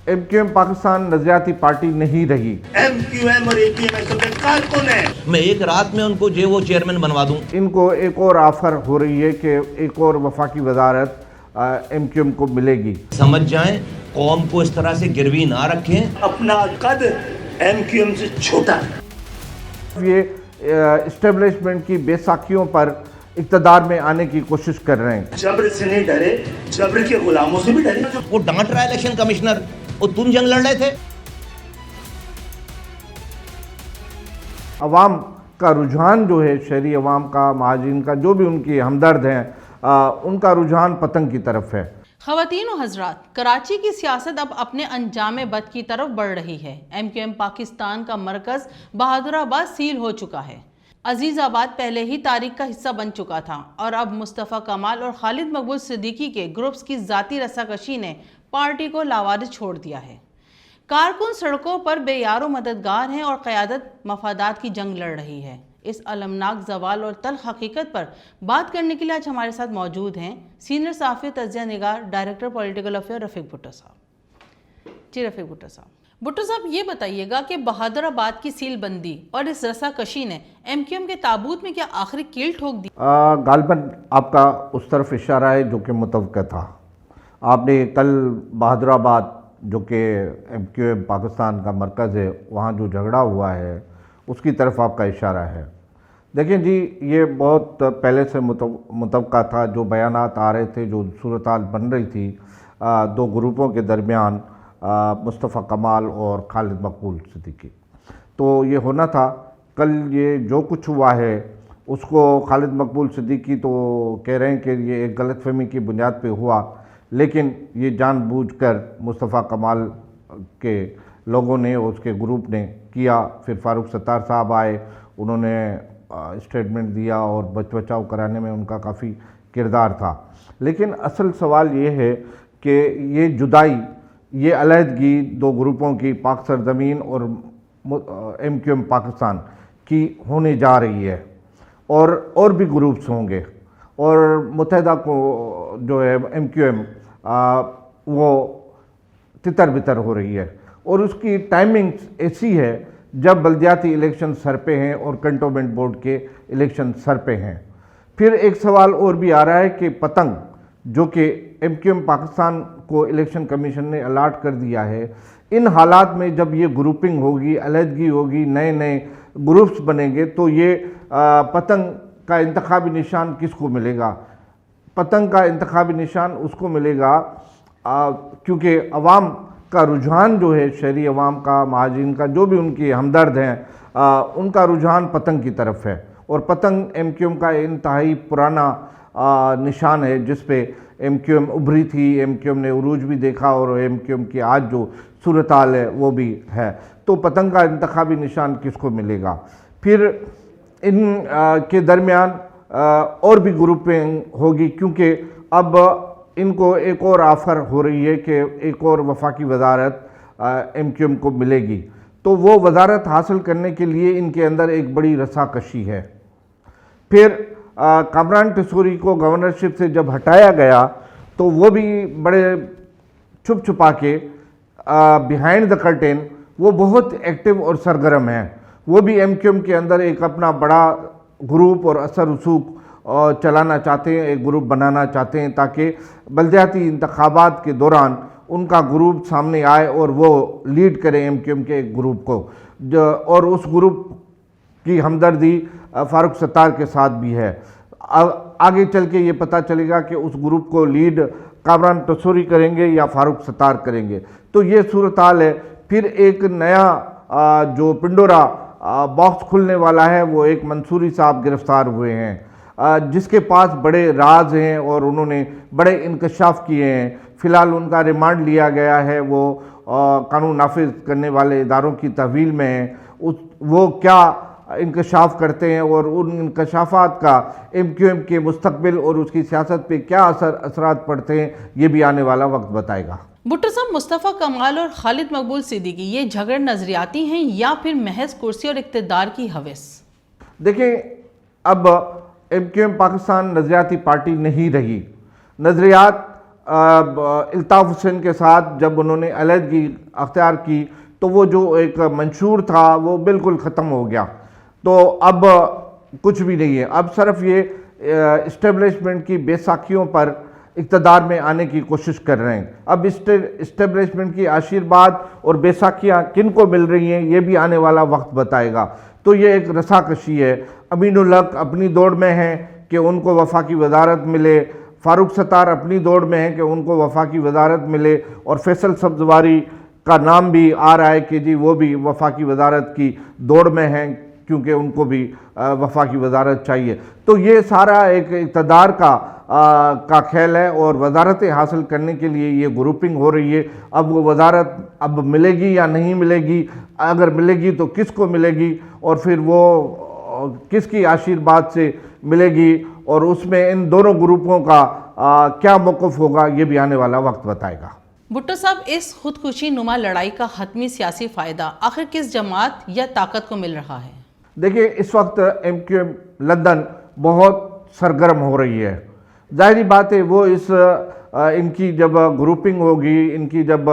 M Q M Pakistan नजरियाती party नहीं रही। MQM और APM के कारकुन है। मैं एक रात में उनको जो वो चेयरमैन बनवा दूं। इनको एक और ऑफर हो रही है कि एक और वफाकी वजारत MQM को मिलेगी। समझ जाएं, कौम को इस तरह से गिरवी ना रखें। अपना कद MQM से छोटा है। ये इस्टेब्लिशमेंट की बेसाखियों पर इक़्तिदार में आने की कोशिश कर रहे हैं। जबर से नहीं डरे, जबर के गुलामों से भी डरे। वो डांट रहा है इलेक्शन कमिश्नर, और तुम जंग लड़ रहे थे। अवाम का रुझान जो है, शहरी अवाम का, महाजिन का, जो भी उनकी हमदर्द हैं, उनका रुझान पतंग की तरफ है। ख़वातीन व हज़रात, कराची की सियासत अब अपने अंजाम बद की तरफ बढ़ रही है। MQM पाकिस्तान का मरकज़ बहादुराबाद सील हो चुका है। अजीज़ाबाद पहले ही तारीख का हिस्सा बन चुका था और अब मुस्तफ़ा कमाल और खालिद मकबूल सिद्दीकी के ग्रुप्स की ज़ाती रसाकशी ने पार्टी को लावारिस छोड़ दिया है। कारकुन सड़कों पर बेयारो मददगार हैं और क़यादत मफादात की जंग लड़ रही है। इस अलमनाक ज़वाल और तल्ख़ हकीकत पर बात करने के लिए आज हमारे साथ मौजूद हैं सीनियर सहाफ़ी तज़किया निगार डायरेक्टर पॉलिटिकल अफेयर रफ़ीक भुट्टो साहब। जी रफ़ीक भुट्टो साहब, ये बताइएगा कि बहादुराबाद की सील बंदी और इस रसाकशी ने MQM के ताबूत में क्या आखिरी कील ठोक दी? गालिबन आपका उस तरफ इशारा है जो कि मुतवक्का था। आपने कल बहादुराबाद जो कि MQM पाकिस्तान का मरकज़ है, वहाँ जो झगड़ा हुआ है उसकी तरफ आपका इशारा है। देखिए जी, ये बहुत पहले से मुतवक्का था। जो बयानात आ रहे थे, जो सूरत-हाल बन रही थी दो ग्रुपों के दरमियान, मुस्तफ़ा कमाल और खालिद मकबूल सिद्दीकी, तो ये होना था। कल ये जो कुछ हुआ है उसको खालिद मकबूल सिद्दीकी तो कह रहे हैं कि ये एक गलतफहमी की बुनियाद पे हुआ, लेकिन ये जानबूझकर मुस्तफ़ा कमाल के लोगों ने, उसके ग्रुप ने किया। फिर फारूक सत्तार साहब आए, उन्होंने स्टेटमेंट दिया और बचाव कराने में उनका काफ़ी किरदार था। लेकिन असल सवाल ये है कि ये जुदाई, ये अलहदगी दो ग्रुपों की, पाक सरजमीन और MQM पाकिस्तान की होने जा रही है, और भी ग्रुप्स होंगे, और मुत्तहिदा को जो है MQM वो तितर बितर हो रही है। और उसकी टाइमिंग्स ऐसी है जब बल्दियाती इलेक्शन सर पे हैं और कंटोनमेंट बोर्ड के इलेक्शन सर पे हैं। फिर एक सवाल और भी आ रहा है कि पतंग जो कि MQM पाकिस्तान को इलेक्शन कमीशन ने अलाट कर दिया है, इन हालात में जब ये ग्रुपिंग होगी, अलहदगी होगी, नए नए ग्रुप्स बनेंगे, तो ये पतंग का इंतखाबी निशान किसको मिलेगा? पतंग का इंतखाबी निशान उसको मिलेगा क्योंकि अवाम का रुझान जो है, शहरी अवाम का, महाजिन का, जो भी उनकी हमदर्द हैं, उनका रुझान पतंग की तरफ है। और पतंग MQM का इंतहाई पुराना निशान है जिस पे MQM उभरी थी, MQM ने उरूज भी देखा, और MQM की आज जो सूरत हाल है वो भी है। तो पतंग का इंतखाबी निशान किसको मिलेगा? फिर इन के दरमियान और भी ग्रुपिंग होगी, क्योंकि अब इनको एक और ऑफ़र हो रही है कि एक और वफाकी वजारत MQM को मिलेगी। तो वो वजारत हासिल करने के लिए इनके अंदर एक बड़ी रसाकशी है। फिर कामरान टिसोरी को गवर्नरशिप से जब हटाया गया तो वो भी बड़े छुप छुपा के बिहाइंड द कर्टेन वो बहुत एक्टिव और सरगर्म हैं। वो भी MQM के अंदर एक अपना बड़ा ग्रुप और असर रसूख चलाना चाहते हैं, एक ग्रुप बनाना चाहते हैं, ताकि बल्दियाती इंतखाबात के दौरान उनका ग्रुप सामने आए और वो लीड करे MQM के एक ग्रुप को। और उस ग्रुप की हमदर्दी फारूक सत्तार के साथ भी है। आगे चल के ये पता चलेगा कि उस ग्रुप को लीड कामरान टिसोरी करेंगे या फारूक सत्तार करेंगे। तो ये सूरत हाल है। फिर एक नया जो पिंडोरा बॉक्स खुलने वाला है, वो एक मंसूरी साहब गिरफ्तार हुए हैं जिसके पास बड़े राज हैं और उन्होंने बड़े इंकशाफ किए हैं। फ़िलहाल उनका रिमांड लिया गया है, वो कानून नाफिज करने वाले इदारों की तहवील में हैं। वो क्या इंकशाफ करते हैं और उन इंकशाफात का MQM के मुस्तकबिल और उसकी सियासत पे क्या असरात पड़ते हैं, ये भी आने वाला वक्त बताएगा। भुट्टो साहब, मुस्तफ़ा कमाल और खालिद मकबूल सिद्दीकी ये झगड़े नजरियाती हैं या फिर महज कुर्सी और इक़्तिदार की हवस? देखिए, अब MQM पाकिस्तान नजरियाती पार्टी नहीं रही। नजरियात الطاف حسین کے ساتھ جب انہوں نے علیحدگی اختیار کی تو وہ جو ایک منشور تھا وہ بالکل ختم ہو گیا. تو اب کچھ بھی نہیں ہے. اب صرف یہ اسٹیبلشمنٹ کی بے ساکھیوں پر اقتدار میں آنے کی کوشش کر رہے ہیں. اب اسٹیبلشمنٹ کی آشیرواد اور بے ساکھیاں کن کو مل رہی ہیں یہ بھی آنے والا وقت بتائے گا. تو یہ ایک رساکشی ہے. امین الحق اپنی دوڑ میں ہیں کہ ان کو وفاقی وزارت ملے, فاروق ستار اپنی دوڑ میں ہیں کہ ان کو وفاقی وزارت ملے, اور فیصل سبزواری کا نام بھی آ رہا ہے کہ جی وہ بھی وفاقی وزارت کی دوڑ میں ہیں کیونکہ ان کو بھی وفاقی وزارت چاہیے. تو یہ سارا ایک اقتدار کا کھیل ہے, اور وزارتیں حاصل کرنے کے لیے یہ گروپنگ ہو رہی ہے. اب وہ وزارت اب ملے گی یا نہیں ملے گی, اگر ملے گی تو کس کو ملے گی, اور پھر وہ کس کی آشیرواد سے ملے گی, اور اس میں ان دونوں گروپوں کا کیا موقف ہوگا یہ بھی آنے والا وقت بتائے گا. بھٹو صاحب, اس خودکشی نما لڑائی کا حتمی سیاسی فائدہ آخر کس جماعت یا طاقت کو مل رہا ہے؟ دیکھیں, اس وقت ایم کیو ایم لندن بہت سرگرم ہو رہی ہے. ظاہری بات ہے وہ ان کی جب گروپنگ ہوگی, ان کی جب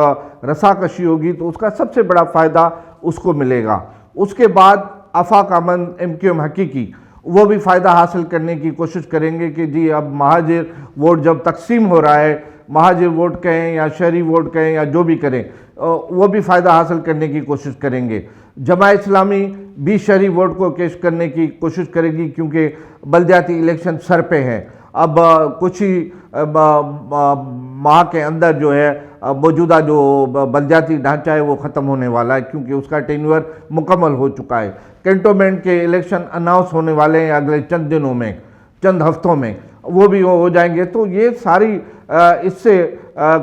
رساکشی ہوگی تو اس کا سب سے بڑا فائدہ اس کو ملے گا. اس کے بعد آفاق امن ایم کیو ایم حقیقی وہ بھی فائدہ حاصل کرنے کی کوشش کریں گے کہ جی اب مہاجر ووٹ جب تقسیم ہو رہا ہے, مہاجر ووٹ کہیں یا شہری ووٹ کہیں یا جو بھی کریں, وہ بھی فائدہ حاصل کرنے کی کوشش کریں گے. جماعت اسلامی بھی شہری ووٹ کو کیش کرنے کی کوشش کرے گی کیونکہ بلدیاتی الیکشن سر پہ ہیں. اب کچھ ہی ماہ کے اندر جو ہے موجودہ جو بلدیاتی ڈھانچہ ہے وہ ختم ہونے والا ہے کیونکہ اس کا ٹینیور مکمل ہو چکا ہے. کینٹونمنٹ کے الیکشن اناؤنس ہونے والے ہیں اگلے چند دنوں میں, چند ہفتوں میں وہ بھی ہو جائیں گے. تو یہ ساری اس سے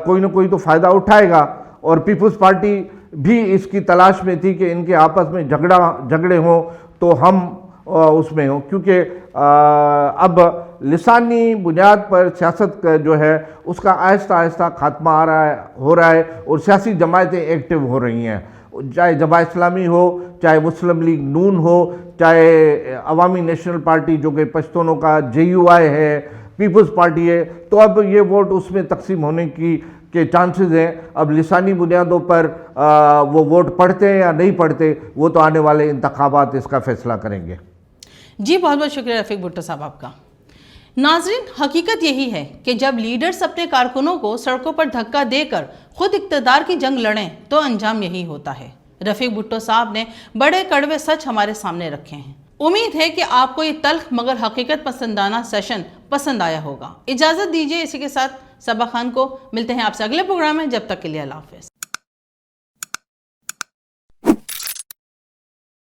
کوئی نہ کوئی تو فائدہ اٹھائے گا, اور پیپلز پارٹی بھی اس کی تلاش میں تھی کہ ان کے آپس میں جھگڑے ہوں تو ہم اس میں ہوں, کیونکہ اب لسانی بنیاد پر سیاست جو ہے اس کا آہستہ آہستہ خاتمہ ہو رہا ہے, اور سیاسی جماعتیں ایکٹیو ہو رہی ہیں, چاہے جماعت اسلامی ہو, چاہے مسلم لیگ نون ہو, چاہے عوامی نیشنل پارٹی جو کہ پشتونوں کا JUI ہے, پیپلز پارٹی ہے. تو اب یہ ووٹ اس میں تقسیم ہونے کے چانسز ہیں. اب لسانی بنیادوں پر وہ ووٹ پڑھتے ہیں یا نہیں پڑھتے وہ تو آنے والے انتخابات اس کا فیصلہ کریں گے. جی بہت بہت شکریہ رفیق بھٹو صاحب آپ کا. ناظرین, حقیقت یہی ہے کہ جب لیڈرز اپنے کارکنوں کو سڑکوں پر دھکا دے کر خود اقتدار کی جنگ لڑیں تو انجام یہی ہوتا ہے. رفیق بھٹو صاحب نے بڑے کڑوے سچ ہمارے سامنے رکھے ہیں. امید ہے کہ آپ کو یہ تلخ مگر حقیقت پسندانہ سیشن پسند آیا ہوگا. اجازت دیجیے اسی کے ساتھ صبا خان کو. ملتے ہیں آپ سے اگلے پروگرام میں, جب تک کے لیے اللہ حافظ.